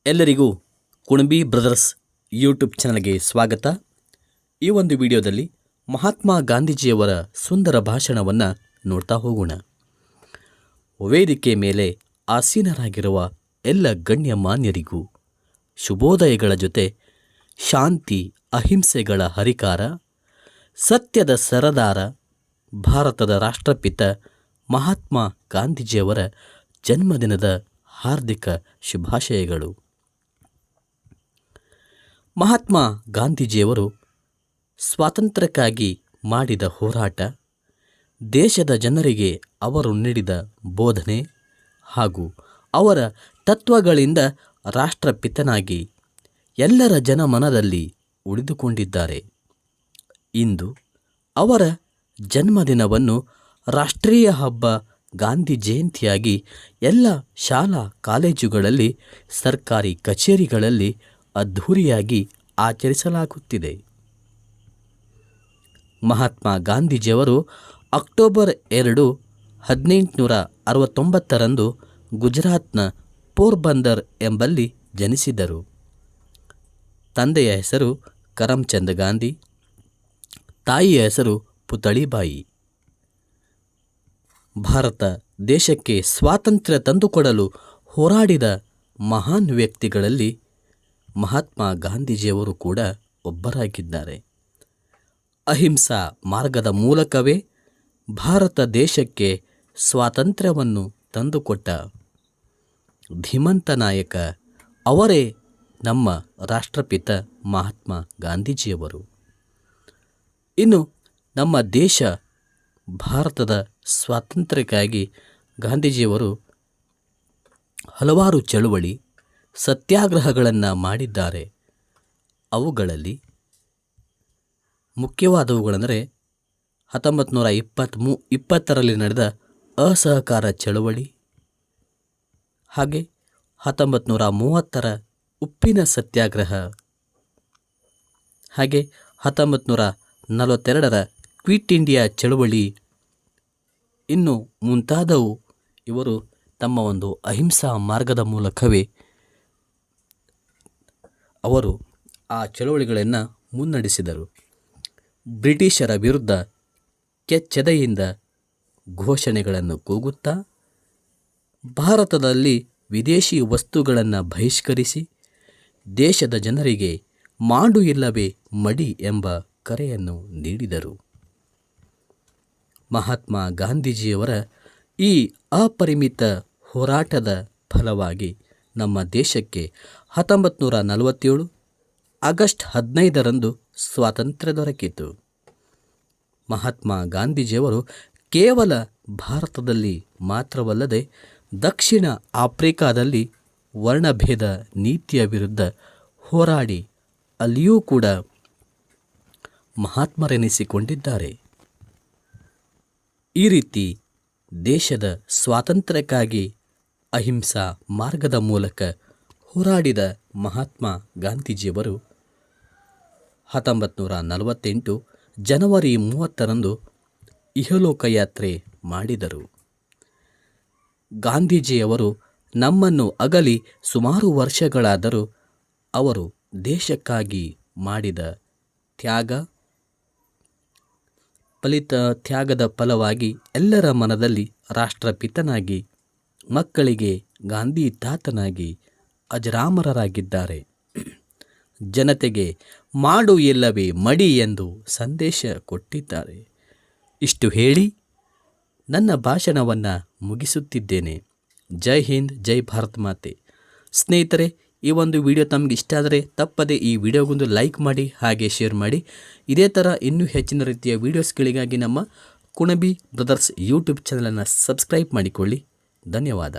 ಎಲ್ಲರಿಗೂ Kunbi brothers YouTube ಚಾನಲ್ಗೆ ಸ್ವಾಗತ. ಈ ಒಂದು ವಿಡಿಯೋದಲ್ಲಿ ಮಹಾತ್ಮ ಗಾಂಧೀಜಿಯವರ ಸುಂದರ ಭಾಷಣವನ್ನು ನೋಡ್ತಾ ಹೋಗೋಣ. ವೇದಿಕೆ ಮೇಲೆ ಆಸೀನರಾಗಿರುವ ಎಲ್ಲ ಗಣ್ಯ ಮಾನ್ಯರಿಗೂ ಶುಭೋದಯಗಳ ಜೊತೆ ಶಾಂತಿ ಅಹಿಂಸೆಗಳ ಹರಿಕಾರ, ಸತ್ಯದ ಸರದಾರ, ಭಾರತದ ರಾಷ್ಟ್ರಪಿತ ಮಹಾತ್ಮ ಗಾಂಧೀಜಿಯವರ ಜನ್ಮದಿನದ ಹಾರ್ದಿಕ ಶುಭಾಶಯಗಳು. ಮಹಾತ್ಮ ಗಾಂಧೀಜಿಯವರು ಸ್ವಾತಂತ್ರ್ಯಕ್ಕಾಗಿ ಮಾಡಿದ ಹೋರಾಟ, ದೇಶದ ಜನರಿಗೆ ಅವರು ನೀಡಿದ ಬೋಧನೆ ಹಾಗೂ ಅವರ ತತ್ವಗಳಿಂದ ರಾಷ್ಟ್ರಪಿತನಾಗಿ ಎಲ್ಲರ ಜನಮನದಲ್ಲಿ ಉಳಿದುಕೊಂಡಿದ್ದಾರೆ. ಇಂದು ಅವರ ಜನ್ಮದಿನವನ್ನು ರಾಷ್ಟ್ರೀಯ ಹಬ್ಬ ಗಾಂಧಿ ಜಯಂತಿಯಾಗಿ ಎಲ್ಲ ಶಾಲಾ ಕಾಲೇಜುಗಳಲ್ಲಿ, ಸರ್ಕಾರಿ ಕಚೇರಿಗಳಲ್ಲಿ ಅದ್ಧೂರಿಯಾಗಿ ಆಚರಿಸಲಾಗುತ್ತಿದೆ. ಮಹಾತ್ಮ ಗಾಂಧೀಜಿಯವರು ಅಕ್ಟೋಬರ್ 2, 1869ರಂದು ಗುಜರಾತ್ನ ಪೋರ್ಬಂದರ್ ಎಂಬಲ್ಲಿ ಜನಿಸಿದರು. ತಂದೆಯ ಹೆಸರು ಕರಮ್ಚಂದ್ ಗಾಂಧಿ, ತಾಯಿಯ ಹೆಸರು ಪುತಳಿಬಾಯಿ. ಭಾರತ ದೇಶಕ್ಕೆ ಸ್ವಾತಂತ್ರ್ಯ ತಂದುಕೊಡಲು ಹೋರಾಡಿದ ಮಹಾನ್ ವ್ಯಕ್ತಿಗಳಲ್ಲಿ ಮಹಾತ್ಮ ಗಾಂಧೀಜಿಯವರು ಕೂಡ ಒಬ್ಬರಾಗಿದ್ದಾರೆ. ಅಹಿಂಸಾ ಮಾರ್ಗದ ಮೂಲಕವೇ ಭಾರತ ದೇಶಕ್ಕೆ ಸ್ವಾತಂತ್ರ್ಯವನ್ನು ತಂದುಕೊಟ್ಟ ಧೀಮಂತ ನಾಯಕ ಅವರೇ ನಮ್ಮ ರಾಷ್ಟ್ರಪಿತ ಮಹಾತ್ಮ ಗಾಂಧೀಜಿಯವರು. ಇನ್ನು ನಮ್ಮ ದೇಶ ಭಾರತದ ಸ್ವಾತಂತ್ರ್ಯಕ್ಕಾಗಿ ಗಾಂಧೀಜಿಯವರು ಹಲವಾರು ಚಳುವಳಿ, ಸತ್ಯಾಗ್ರಹಗಳನ್ನು ಮಾಡಿದ್ದಾರೆ. ಅವುಗಳಲ್ಲಿ ಮುಖ್ಯವಾದವುಗಳೆಂದರೆ 1920ರಲ್ಲಿ ನಡೆದ ಅಸಹಕಾರ ಚಳುವಳಿ, ಹಾಗೆ 1930ರ ಉಪ್ಪಿನ ಸತ್ಯಾಗ್ರಹ, ಹಾಗೆ 1942ರ ಕ್ವಿಟ್ ಇಂಡಿಯಾ ಚಳುವಳಿ, ಇನ್ನು ಮುಂತಾದವು. ಇವರು ತಮ್ಮ ಒಂದು ಅಹಿಂಸಾ ಮಾರ್ಗದ ಮೂಲಕವೇ ಅವರು ಆ ಚಳುವಳಿಗಳನ್ನು ಮುನ್ನಡೆಸಿದರು. ಬ್ರಿಟಿಷರ ವಿರುದ್ಧ ಕೆಚ್ಚೆದೆಯಿಂದ ಘೋಷಣೆಗಳನ್ನು ಕೂಗುತ್ತಾ ಭಾರತದಲ್ಲಿ ವಿದೇಶಿ ವಸ್ತುಗಳನ್ನು ಬಹಿಷ್ಕರಿಸಿ ದೇಶದ ಜನರಿಗೆ ಮಾಡು ಇಲ್ಲವೇ ಮಡಿ ಎಂಬ ಕರೆಯನ್ನು ನೀಡಿದರು. ಮಹಾತ್ಮ ಗಾಂಧೀಜಿಯವರ ಈ ಅಪರಿಮಿತ ಹೋರಾಟದ ಫಲವಾಗಿ ನಮ್ಮ ದೇಶಕ್ಕೆ 1947 ಆಗಸ್ಟ್ 15ರಂದು ಸ್ವಾತಂತ್ರ್ಯ ದೊರಕಿತು. ಮಹಾತ್ಮ ಗಾಂಧೀಜಿಯವರು ಕೇವಲ ಭಾರತದಲ್ಲಿ ಮಾತ್ರವಲ್ಲದೆ ದಕ್ಷಿಣ ಆಫ್ರಿಕಾದಲ್ಲಿ ವರ್ಣಭೇದ ನೀತಿಯ ವಿರುದ್ಧ ಹೋರಾಡಿ ಅಲ್ಲಿಯೂ ಕೂಡ ಮಹಾತ್ಮರೆನಿಸಿಕೊಂಡಿದ್ದಾರೆ. ಈ ರೀತಿ ದೇಶದ ಸ್ವಾತಂತ್ರ್ಯಕ್ಕಾಗಿ ಅಹಿಂಸಾ ಮಾರ್ಗದ ಮೂಲಕ ಹೋರಾಡಿದ ಮಹಾತ್ಮ ಗಾಂಧೀಜಿಯವರು 1948 ಜನವರಿ 30ರಂದು ಇಹಲೋಕ ಯಾತ್ರೆ ಮಾಡಿದರು. ಗಾಂಧೀಜಿಯವರು ನಮ್ಮನ್ನು ಅಗಲಿ ಸುಮಾರು ವರ್ಷಗಳಾದರೂ ಅವರು ದೇಶಕ್ಕಾಗಿ ಮಾಡಿದ ತ್ಯಾಗದ ಫಲವಾಗಿ ಎಲ್ಲರ ಮನದಲ್ಲಿ ರಾಷ್ಟ್ರಪಿತನಾಗಿ, ಮಕ್ಕಳಿಗೆ ಗಾಂಧಿ ತಾತನಾಗಿ ಅಜರಾಮರರಾಗಿದ್ದಾರೆ. ಜನತೆಗೆ ಮಾಡು ಇಲ್ಲವೇ ಮಡಿ ಎಂದು ಸಂದೇಶ ಕೊಟ್ಟಿದ್ದಾರೆ. ಇಷ್ಟು ಹೇಳಿ ನನ್ನ ಭಾಷಣವನ್ನು ಮುಗಿಸುತ್ತಿದ್ದೇನೆ. ಜೈ ಹಿಂದ್, ಜೈ ಭಾರತ್ ಮಾತೆ. ಸ್ನೇಹಿತರೆ, ಈ ಒಂದು ವಿಡಿಯೋ ತಮಗೆ ಇಷ್ಟ ಆದರೆ ತಪ್ಪದೆ ಈ ವಿಡಿಯೋಗೊಂದು ಲೈಕ್ ಮಾಡಿ, ಹಾಗೆ ಶೇರ್ ಮಾಡಿ. ಇದೇ ಥರ ಇನ್ನೂ ಹೆಚ್ಚಿನ ರೀತಿಯ ವೀಡಿಯೋಸ್ಗಳಿಗಾಗಿ ನಮ್ಮ ಕುಣಬಿ ಬ್ರದರ್ಸ್ ಯೂಟ್ಯೂಬ್ ಚಾನಲನ್ನು ಸಬ್ಸ್ಕ್ರೈಬ್ ಮಾಡಿಕೊಳ್ಳಿ. ಧನ್ಯವಾದ.